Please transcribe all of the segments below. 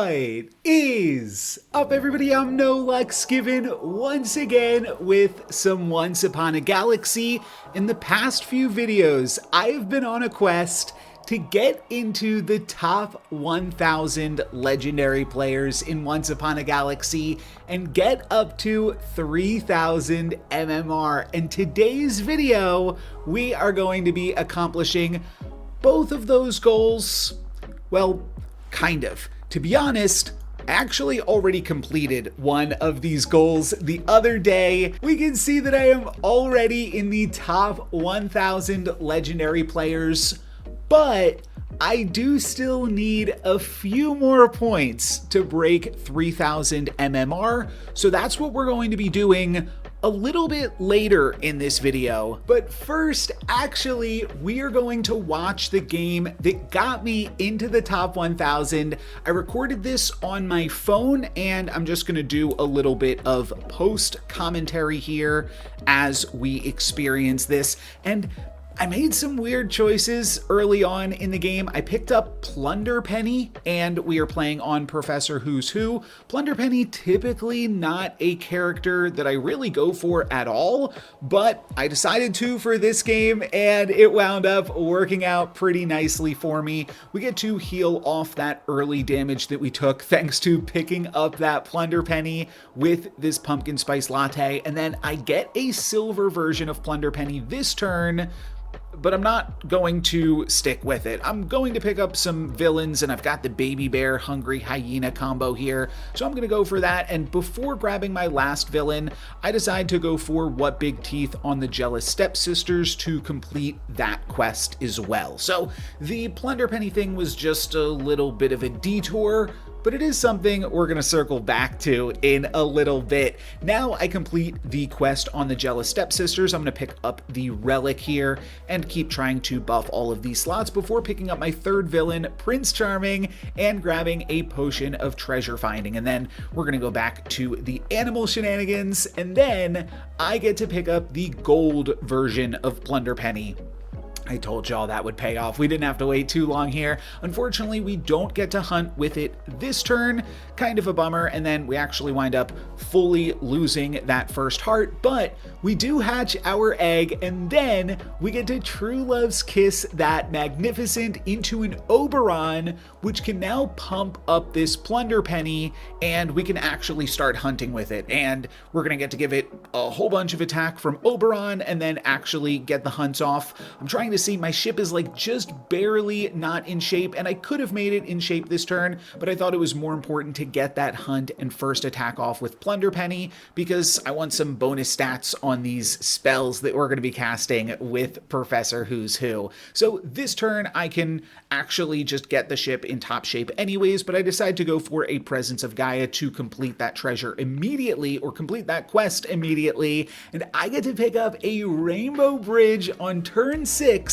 What is up, everybody? I'm NoLucksGiven once again with some Once Upon a Galaxy. In the past few videos, I've been on a quest to get into the top 1,000 legendary players in Once Upon a Galaxy and get up to 3,000 MMR. And today's video, we are going to be accomplishing both of those goals. Well, kind of. To be honest, I actually already completed one of these goals the other day. We can see that I am already in the top 1,000 legendary players, but I do still need a few more points to break 3,000 MMR, so that's what we're going to be doing a little bit later in this video. But first, actually, we are going to watch the game that got me into the top 1,000. I recorded this on my phone, and I'm just gonna do a little bit of post commentary here as we experience this. And I made some weird choices early on in the game. I picked up Plunder Penny, and we are playing on Professor Who's Who. Plunder Penny, typically not a character that I really go for at all, but I decided to for this game, and it wound up working out pretty nicely for me. We get to heal off that early damage that we took thanks to picking up that Plunder Penny with this pumpkin spice latte, and then I get a silver version of Plunder Penny this turn, but I'm not going to stick with it. I'm going to pick up some villains, and I've got the baby bear hungry hyena combo here, so I'm gonna go for that. And before grabbing my last villain, I decide to go for What Big Teeth on the Jealous Stepsisters to complete that quest as well. So the Plunder Penny thing was just a little bit of a detour, but it is something we're gonna circle back to in a little bit. Now I complete the quest on the Jealous Stepsisters. I'm gonna pick up the relic here and keep trying to buff all of these slots before picking up my third villain, Prince Charming, and grabbing a potion of treasure finding. And then we're gonna go back to the animal shenanigans, and then I get to pick up the gold version of Plunder Penny. I told y'all that would pay off. We didn't have to wait too long here. Unfortunately, we don't get to hunt with it this turn. Kind of a bummer. And then we actually wind up fully losing that first heart, but we do hatch our egg, and then we get to True Love's Kiss that magnificent into an Oberon, which can now pump up this Plunder Penny, and we can actually start hunting with it. And we're gonna get to give it a whole bunch of attack from Oberon and then actually get the hunts off. I'm trying to see, my ship is like just barely not in shape, and I could have made it in shape this turn, but I thought it was more important to get that hunt and first attack off with Plunder Penny because I want some bonus stats on these spells that we're going to be casting with Professor Who's Who. So this turn I can actually just get the ship in top shape anyways, but I decide to go for a Presence of Gaia to complete that treasure immediately, or complete that quest immediately, and I get to pick up a Rainbow Bridge on turn 6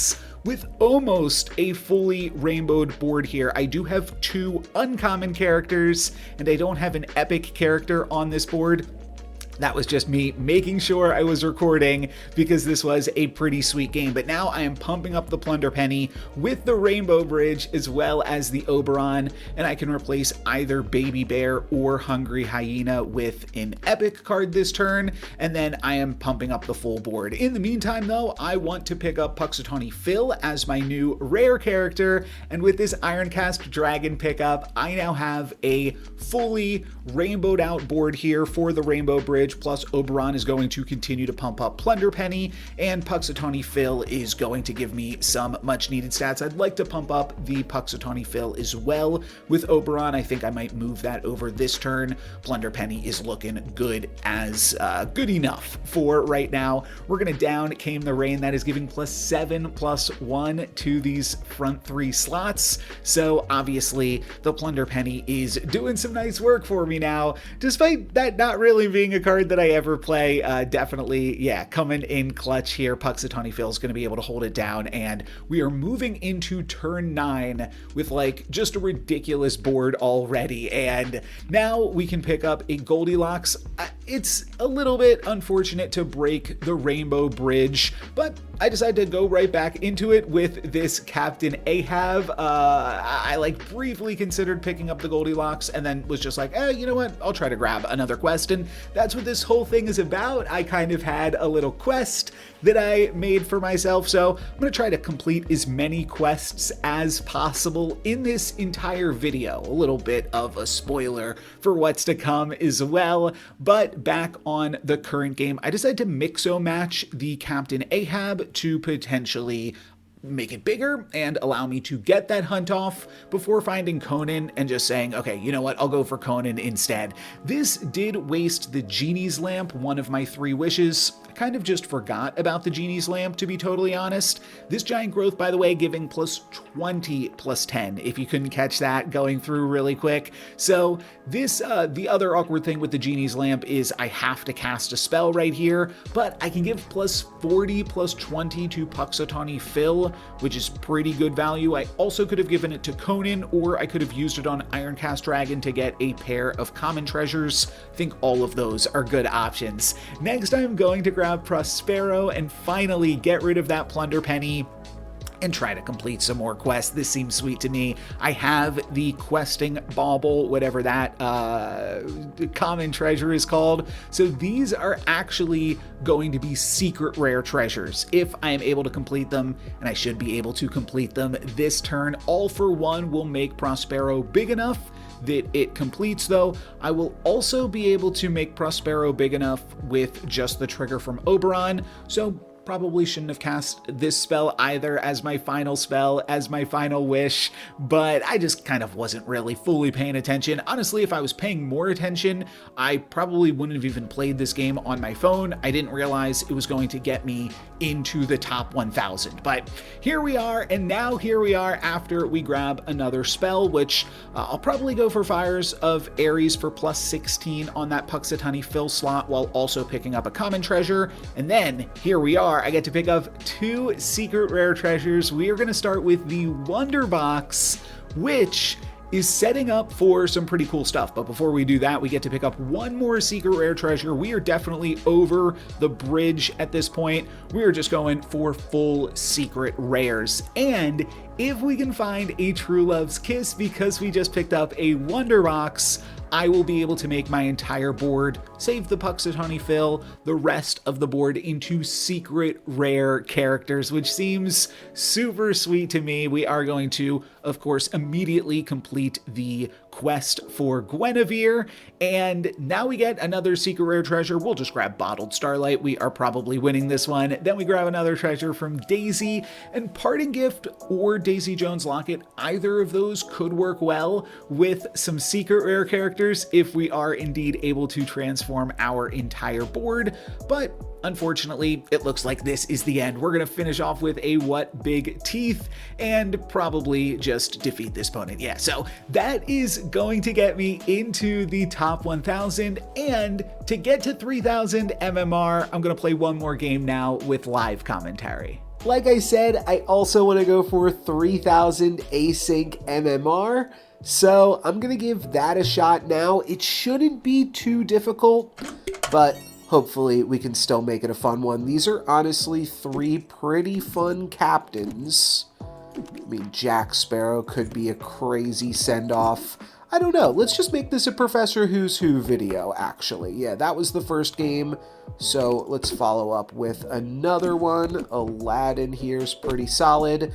with almost a fully rainbowed board here. I do have 2 uncommon characters, and I don't have an epic character on this board. That was just me making sure I was recording because this was a pretty sweet game. But now I am pumping up the Plunder Penny with the Rainbow Bridge as well as the Oberon, and I can replace either Baby Bear or Hungry Hyena with an epic card this turn, and then I am pumping up the full board. In the meantime, though, I want to pick up Puxatawny Phil as my new rare character, and with this Ironcast Dragon pickup, I now have a fully rainbowed out board here for the Rainbow Bridge. Plus Oberon is going to continue to pump up Plunder Penny, and Puxatawny Phil is going to give me some much needed stats. I'd like to pump up the Puxatawny Phil as well with Oberon. I think I might move that over this turn. Plunder Penny is looking good as good enough for right now. We're gonna Down Came the Rain. That is giving +7/+1 to these front 3 slots. So obviously the Plunder Penny is doing some nice work for me now, despite that not really being a card that I ever play. Definitely, yeah, coming in clutch here. Puxatawny Phil is going to be able to hold it down, and we are moving into turn 9 with like just a ridiculous board already, and now we can pick up a Goldilocks. it's a little bit unfortunate to break the Rainbow Bridge, but I decided to go right back into it with this Captain Ahab. I like briefly considered picking up the Goldilocks and then was just like, you know what, I'll try to grab another quest, and that's what this whole thing is about. I kind of had a little quest that I made for myself, so I'm going to try to complete as many quests as possible in this entire video. A little bit of a spoiler for what's to come as well, but back on the current game, I decided to mix-o-match the Captain Ahab to potentially make it bigger and allow me to get that hunt off before finding Conan and just saying, okay, you know what, I'll go for Conan instead. This did waste the Genie's Lamp, one of my 3 wishes. I kind of just forgot about the Genie's Lamp, to be totally honest. This giant growth, by the way, giving plus 20 plus 10, if you couldn't catch that going through really quick. So this, the other awkward thing with the Genie's Lamp is I have to cast a spell right here, but I can give plus 40 plus 20 to Puxatawny Phil, which is pretty good value. I also could have given it to Conan, or I could have used it on Ironcast Dragon to get a pair of common treasures. I think all of those are good options. Next, I'm going to grab Prospero and finally get rid of that Plunder Penny and try to complete some more quests. This seems sweet to me. I have the questing bauble, whatever that common treasure is called. So these are actually going to be secret rare treasures if I am able to complete them, and I should be able to complete them this turn. All for one will make Prospero big enough that it completes, though. I will also be able to make Prospero big enough with just the trigger from Oberon, so probably shouldn't have cast this spell either as my final spell, as my final wish, but I just kind of wasn't really fully paying attention. Honestly, if I was paying more attention, I probably wouldn't have even played this game on my phone. I didn't realize it was going to get me into the top 1000, but here we are, and now here we are after we grab another spell, which I'll probably go for Fires of Ares for plus 16 on that Puxatawny Phil slot while also picking up a common treasure, and then here we are. I get to pick up 2 secret rare treasures. We are going to start with the Wonder Box, which is setting up for some pretty cool stuff. But before we do that, we get to pick up 1 more secret rare treasure. We are definitely over the bridge at this point. We are just going for full secret rares. And if we can find a True Love's Kiss, because we just picked up a Wonder Box, I will be able to make my entire board, save the Puxatawny Phil, the rest of the board into secret rare characters, which seems super sweet to me. We are going to, of course, immediately complete the quest for Guinevere, and now we get another secret rare treasure. We'll just grab Bottled Starlight. We are probably winning this one. Then we grab another treasure from Daisy, and Parting Gift or Daisy Jones Locket. Either of those could work well with some secret rare characters if we are indeed able to transform our entire board, but unfortunately, it looks like this is the end. We're going to finish off with a What Big Teeth and probably just defeat this opponent. Yeah, so that is going to get me into the top 1000, and to get to 3000 MMR, I'm going to play one more game now with live commentary. Like I said, I also want to go for 3000 async MMR, so I'm going to give that a shot now. It shouldn't be too difficult, but hopefully we can still make it a fun one. These are honestly 3 pretty fun captains. I mean, Jack Sparrow could be a crazy send-off. I don't know. Let's just make this a Professor Who's Who video, actually. Yeah, that was the first game, so let's follow up with another one. Aladdin here's pretty solid.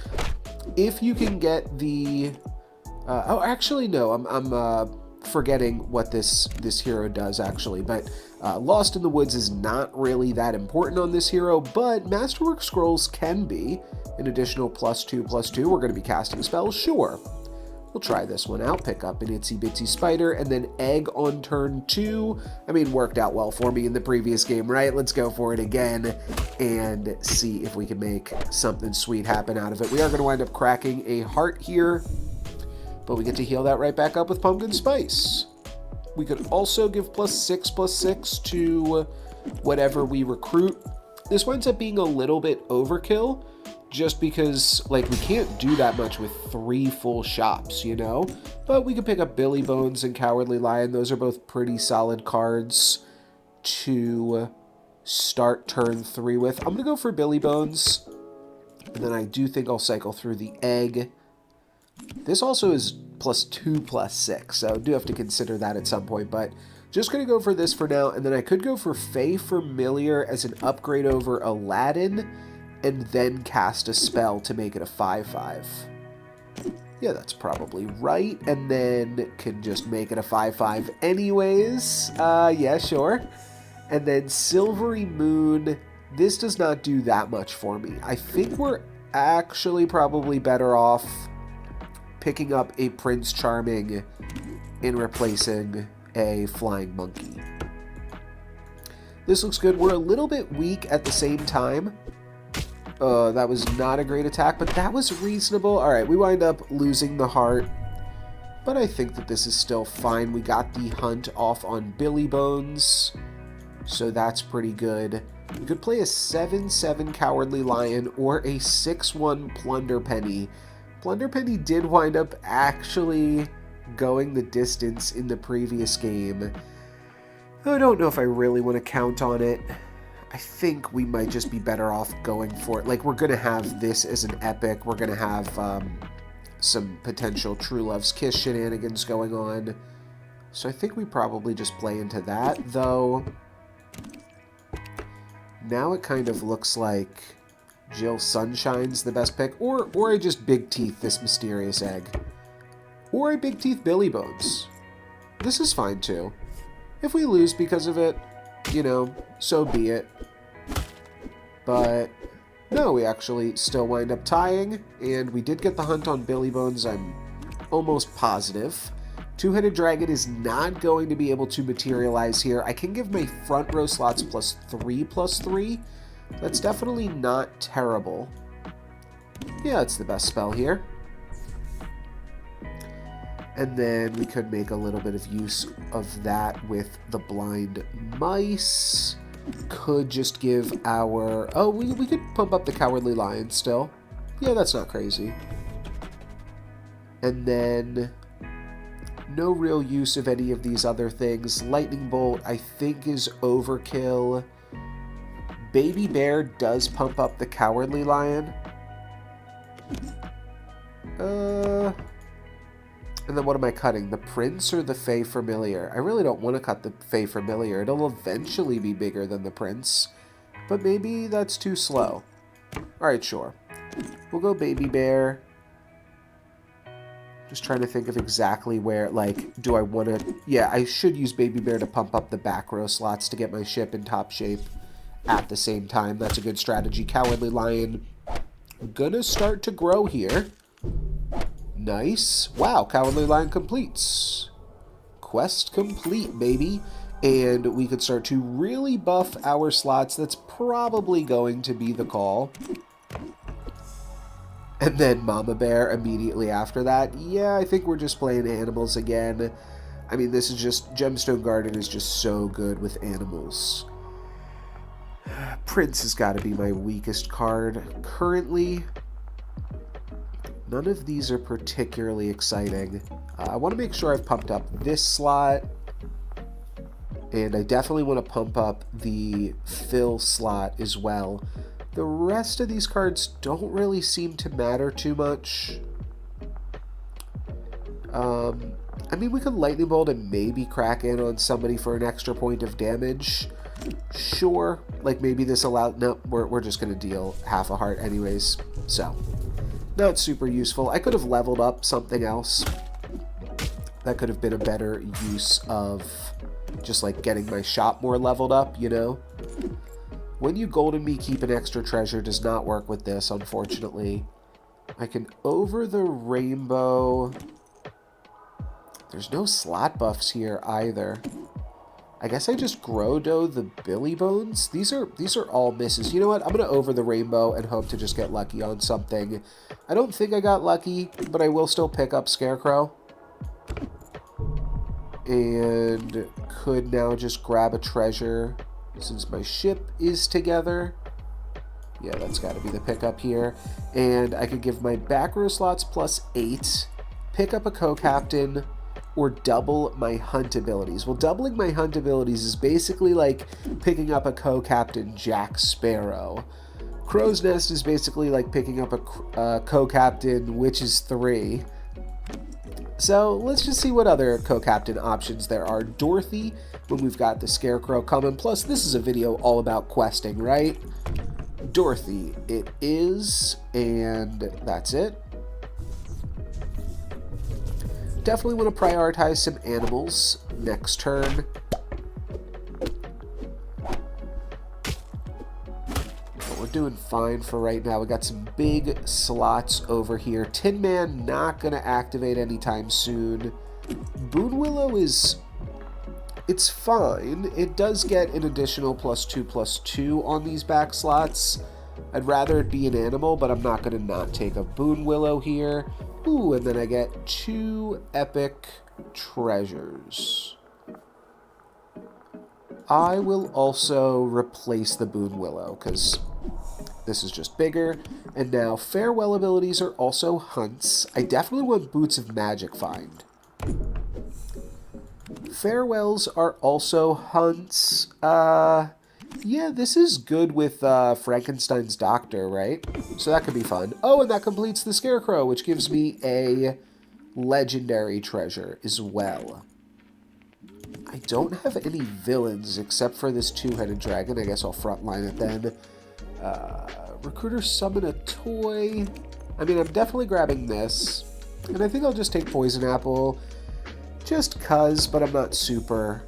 If you can get the... oh, actually, no. I'm forgetting what this hero does, actually, but... Lost in the Woods is not really that important on this hero, but Masterwork Scrolls can be. An additional +2/+2. We're going to be casting spells? Sure. We'll try this one out. Pick up an Itsy Bitsy Spider, and then Egg on turn 2. I mean, worked out well for me in the previous game, right? Let's go for it again and see if we can make something sweet happen out of it. We are going to wind up cracking a heart here, but we get to heal that right back up with Pumpkin Spice. We could also give +6/+6 to whatever we recruit. This winds up being a little bit overkill, just because, like, we can't do that much with 3 full shops, you know? But we could pick up Billy Bones and Cowardly Lion. Those are both pretty solid cards. to start turn 3 with. I'm going to go for Billy Bones, and then I do think I'll cycle through the egg. This also is +2, +6, so I do have to consider that at some point, but just going to go for this for now, and then I could go for Fey Familiar as an upgrade over Aladdin, and then cast a spell to make it a 5/5. Yeah, that's probably right, and then can just make it a 5/5 anyways. Yeah, sure. And then Silvery Moon, this does not do that much for me. I think we're actually probably better off picking up a Prince Charming and replacing a Flying Monkey. This looks good. We're a little bit weak at the same time. That was not a great attack, but that was reasonable. All right, we wind up losing the heart, but I think that this is still fine. We got the hunt off on Billy Bones, so that's pretty good. We could play a 7/7 Cowardly Lion or a 6/1 Plunder Penny. Plunder Penny did wind up actually going the distance in the previous game. I don't know if I really want to count on it. I think we might just be better off going for it. Like, we're going to have this as an epic. We're going to have some potential True Love's Kiss shenanigans going on. So I think we probably just play into that, though. Now it kind of looks like Jill Sunshine's the best pick. Or I just Big Teeth this Mysterious Egg. Or I Big Teeth Billy Bones. This is fine, too. If we lose because of it, you know, so be it. But no, we actually still wind up tying, and we did get the hunt on Billy Bones, I'm almost positive. Two-Headed Dragon is not going to be able to materialize here. I can give my front row slots +3/+3. That's definitely not terrible. Yeah, it's the best spell here. And then we could make a little bit of use of that with the Blind Mice. Could just give our... Oh, we could pump up the Cowardly Lion still. Yeah, that's not crazy. And then no real use of any of these other things. Lightning Bolt, I think, is overkill. Baby Bear does pump up the Cowardly Lion. And then what am I cutting? The Prince or the Fey Familiar? I really don't want to cut the Fey Familiar. It'll eventually be bigger than the Prince. But maybe that's too slow. Alright, sure. We'll go Baby Bear. Just trying to think of exactly where, like, do I want to... Yeah, I should use Baby Bear to pump up the back row slots to get my ship in top shape at the same time. That's a good strategy. Cowardly Lion gonna start to grow here. Nice. Wow, Cowardly Lion completes. Quest complete, baby. And we could start to really buff our slots. That's probably going to be the call. And then Mama Bear immediately after that. Yeah, I think we're just playing animals again. I mean, this is just... Gemstone Garden is just so good with animals. Prince has got to be my weakest card currently. None of these are particularly exciting. I want to make sure I've pumped up this slot. And I definitely want to pump up the fill slot as well. The rest of these cards don't really seem to matter too much. I mean, we could Lightning Bolt and maybe crack in on somebody for an extra point of damage. Sure. Like, maybe this allowed... No, we're just going to deal half a heart anyways. So... Not super useful. I could have leveled up something else. That could have been a better use of just like getting my shop more leveled up, you know? When you golden me, keep an extra treasure does not work with this, unfortunately. I can over the rainbow. There's no slot buffs here either. I guess I just Grodo the Billy Bones. These are all misses. You know what? I'm going to over the rainbow and hope to just get lucky on something. I don't think I got lucky, but I will still pick up Scarecrow. And could now just grab a treasure since my ship is together. Yeah, that's got to be the pickup here. And I could give my back row slots +8, pick up a co-captain, or double my hunt abilities? Well, doubling my hunt abilities is basically like picking up a co-captain Jack Sparrow. Crow's Nest is basically like picking up a co-captain Witches 3. So let's just see what other co-captain options there are. Dorothy, when we've got the Scarecrow coming. Plus, this is a video all about questing, right? Dorothy, it is, and that's it. Definitely want to prioritize some animals next turn. But we're doing fine for right now. We got some big slots over here. Tin Man not going to activate anytime soon. Boon Willow is... it's fine. It does get an additional +2/+2 on these back slots. I'd rather it be an animal, but I'm not going to not take a Boon Willow here. Ooh, and then I get 2 epic treasures. I will also replace the Boon Willow, because this is just bigger. And now farewell abilities are also hunts. I definitely want Boots of Magic Find. Farewells are also hunts. Yeah, this is good with Frankenstein's Doctor, right? So that could be fun. Oh, and that completes the Scarecrow, which gives me a legendary treasure as well. I don't have any villains except for this 2-headed dragon. I guess I'll frontline it then. Recruiter summon a toy. I mean, I'm definitely grabbing this. And I think I'll just take Poison Apple. Just cuz, but I'm not super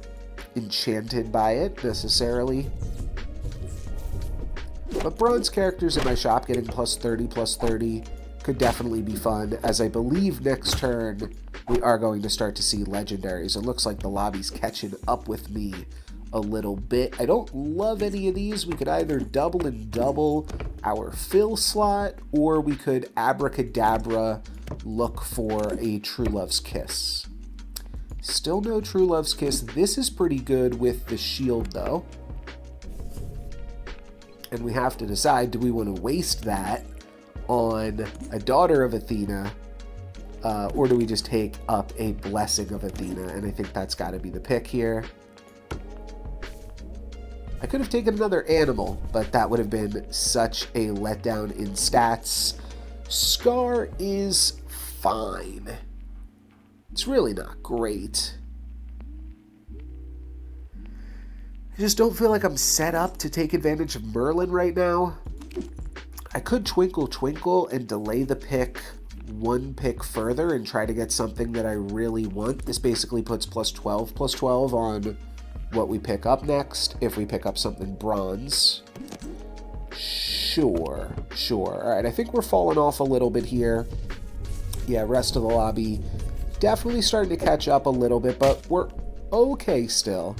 enchanted by it necessarily. But bronze characters in my shop getting +30/+30 could definitely be fun, as I believe next turn we are going to start to see legendaries. It looks like the lobby's catching up with me a little bit. I don't love any of these. We could either double and double our fill slot, or we could abracadabra look for a True Love's Kiss. Still no True Love's Kiss. This is pretty good with the shield, though. And we have to decide, do we want to waste that on a Daughter of Athena, or do we just take up a Blessing of Athena? And I think that's got to be the pick here. I could have taken another animal, but that would have been such a letdown in stats. Scar is fine. It's really not great. I just don't feel like I'm set up to take advantage of Merlin right now. I could Twinkle Twinkle and delay the pick 1 pick further and try to get something that I really want. This basically puts +12/+12 on what we pick up next if we pick up something bronze. Sure. All right, I think we're falling off a little bit here. Yeah, rest of the lobby definitely starting to catch up a little bit, but we're okay still.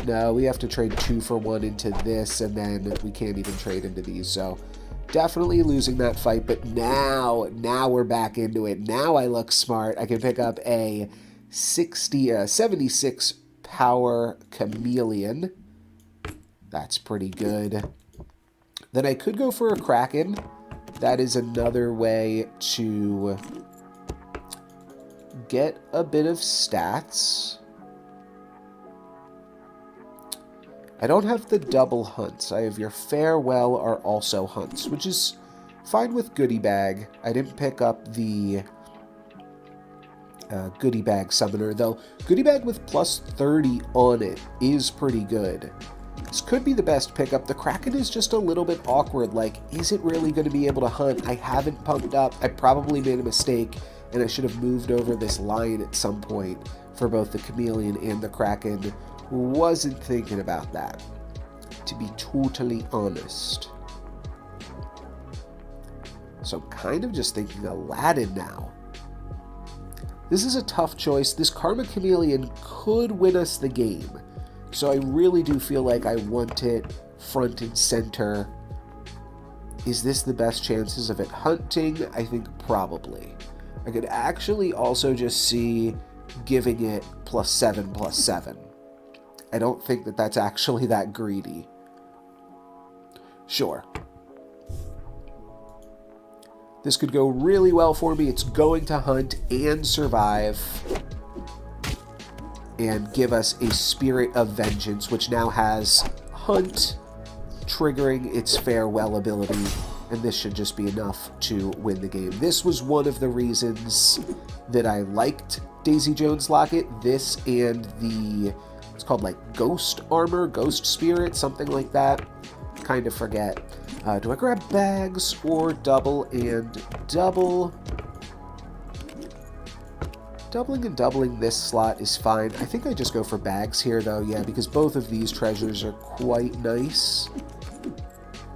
No, we have to trade 2 for 1 into this, and then we can't even trade into these, so definitely losing that fight. But now we're back into it. Now I look smart. I can pick up a 76 power chameleon. That's pretty good. Then I could go for a Kraken. That is another way to get a bit of stats. I don't have the double hunts. I have your farewell are also hunts, which is fine with goodie bag. I didn't pick up the goodie bag summoner, though. Goodie bag with +30 on it is pretty good. This could be the best pickup. The Kraken is just a little bit awkward. Like, is it really going to be able to hunt? I haven't pumped up. I probably made a mistake, and I should have moved over this line at some point for both the chameleon and the Kraken. Wasn't thinking about that, to be totally honest. So I'm kind of just thinking Aladdin now. This is a tough choice. This Karma Chameleon could win us the game. So I really do feel like I want it front and center. Is this the best chances of it hunting? I think probably. I could actually also just see giving it +7/+7. I don't think that that's actually that greedy. Sure. This could go really well for me. It's going to hunt and survive. and give us a Spirit of Vengeance, which now has Hunt, triggering its Farewell ability, and this should just be enough to win the game. This was one of the reasons that I liked Daisy Jones Locket. This and the, it's called like Ghost Armor, Ghost Spirit, something like that. Kind of forget. Do I grab bags or double and double? Doubling and doubling this slot is fine. I think I just go for bags here though, yeah, because both of these treasures are quite nice.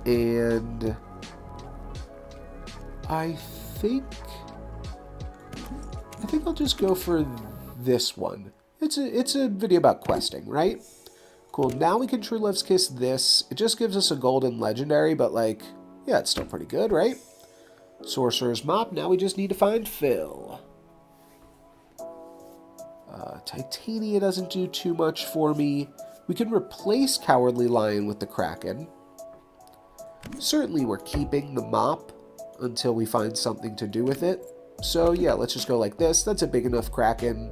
And I think I'll just go for this one. It's a video about questing, right? Cool. Now we can True Love's Kiss this. It just gives us a golden legendary, but like, yeah, it's still pretty good, right? Sorcerer's Mop. Now we just need to find Phil. Titania doesn't do too much for me. We can replace Cowardly Lion with the Kraken. Certainly we're keeping the Mop until we find something to do with it. So yeah, let's just go like this. That's a big enough Kraken.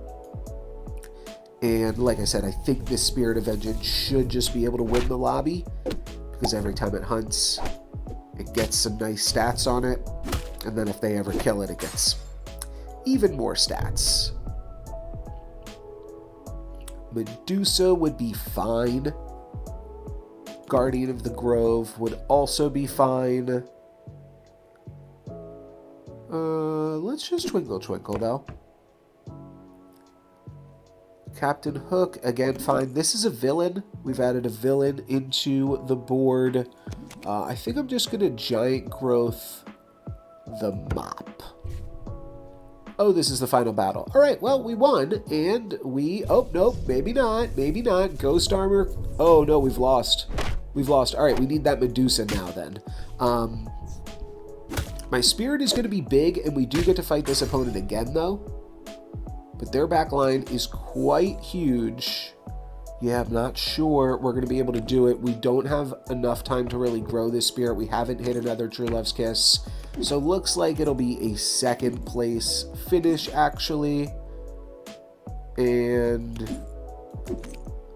And like I said, I think this Spirit of Vengeance should just be able to win the lobby, because every time it hunts, it gets some nice stats on it. And then if they ever kill it, it gets even more stats. Medusa would be fine. Guardian of the Grove would also be fine. Let's just Twinkle Twinkle though. Captain Hook, again, fine. This is a villain. We've added a villain into the board. I think I'm just going to Giant Growth the Mop. Oh, this is the final battle. All right, well, we won, and we... Oh, nope, maybe not, maybe not. Ghost Armor. Oh, no, we've lost. We've lost. All right, we need that Medusa now, then. My Spirit is going to be big, and we do get to fight this opponent again, though. But their back line is quite huge. Yeah, I'm not sure we're going to be able to do it. We don't have enough time to really grow this Spirit. We haven't hit another True Love's Kiss. So looks like it'll be a second place finish, actually. And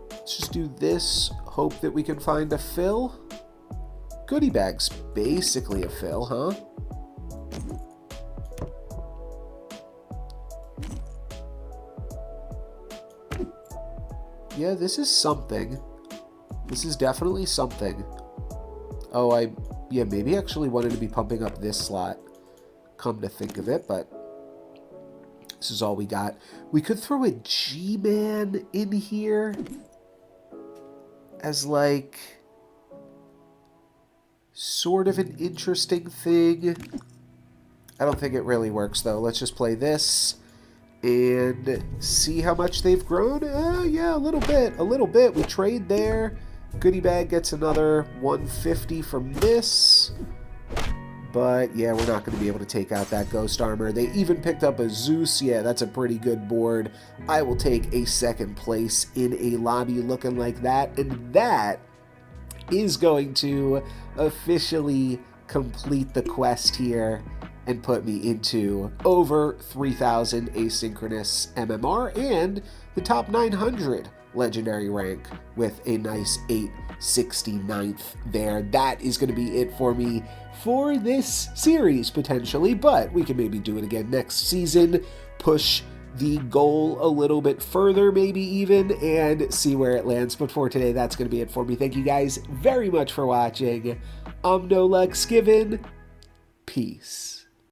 let's just do this. Hope that we can find a fill. Goodie bag's basically a fill, huh? Yeah, this is something. This is definitely something. Oh, yeah, maybe actually wanted to be pumping up this slot, come to think of it, but this is all we got. We could throw a G-Man in here as like sort of an interesting thing. I don't think it really works though. Let's just play this and see how much they've grown. Yeah, a little bit. We trade there. Goodie bag gets another 150 from this. But yeah, we're not going to be able to take out that Ghost Armor. They even picked up a Zeus. Yeah, that's a pretty good board. I will take a second place in a lobby looking like that. And that is going to officially complete the quest here and put me into over 3,000 asynchronous MMR and the top 900 legendary rank with a nice 869th there. That is going to be it for me for this series, potentially, but we can maybe do it again next season, push the goal a little bit further, maybe even, and see where it lands. But for today, that's going to be it for me. Thank you guys very much for watching. I'm NoLucksGiven. Peace.